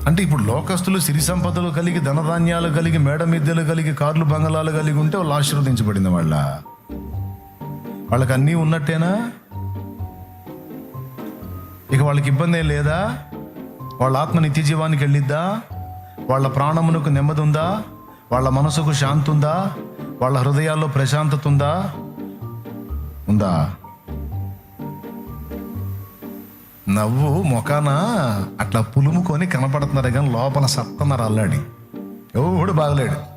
అంటే ఇప్పుడు లోకస్తులు సిరి సంపదలు కలిగి, ధనధాన్యాలు కలిగి, మేడ మిద్దెలు కలిగి, కార్లు బంగళాలు కలిగి ఉంటే వాళ్ళు ఆశీర్వదించబడింది. వాళ్ళకి అన్నీ ఉన్నట్టేనా? ఇక వాళ్ళకి ఇబ్బంది ఏం లేదా? వాళ్ళ ఆత్మ నిత్య జీవానికి వెళ్ళిద్దా? వాళ్ళ ప్రాణమునకు నెమ్మది ఉందా? వాళ్ళ మనసుకు శాంతి ఉందా? వాళ్ళ హృదయాల్లో ప్రశాంతత ఉందా? నవ్వు మొఖాన అట్లా పులుముకొని కనపడుతున్నారు కానీ లోపల సత్తన్నారు అల్లాడి. ఎవడు బాగలేడు.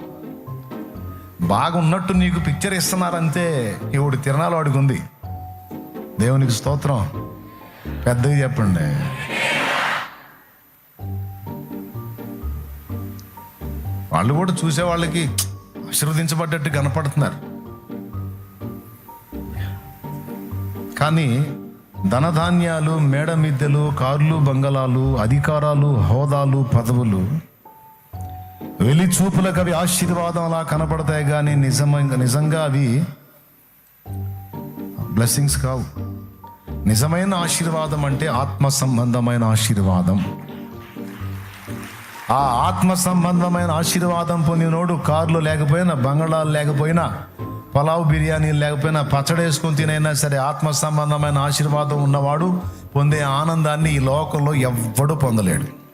బాగున్నట్టు నీకు పిక్చర్ ఇస్తున్నారంతే. ఎవడు తిరణాలు వాడికి ఉంది. దేవునికి స్తోత్రం. పెద్దగా చెప్పండి. వాళ్ళు కూడా చూసే వాళ్ళకి ఆశీర్వదించబడ్డట్టు కనపడుతున్నారు. కానీ ధనధాన్యాలు, మేడ మిద్దెలు, కార్లు బంగళాలు, అధికారాలు, హోదాలు, పదవులు వెలి చూపులకు అవి ఆశీర్వాదం అలా కనపడతాయి కానీ నిజంగా అవి బ్లెస్సింగ్స్ కావు. నిజమైన ఆశీర్వాదం అంటే ఆత్మ సంబంధమైన ఆశీర్వాదం. ఆ ఆత్మ సంబంధమైన ఆశీర్వాదం పొందినోడు కార్లు లేకపోయినా, బంగళాలు లేకపోయినా, పలావ్ బిర్యానీలు లేకపోయినా, పచ్చడి వేసుకొని తినైనా సరే ఆత్మ సంబంధమైన ఆశీర్వాదం ఉన్నవాడు పొందే ఆనందాన్ని ఈ లోకంలో ఎవ్వడూ పొందలేడు.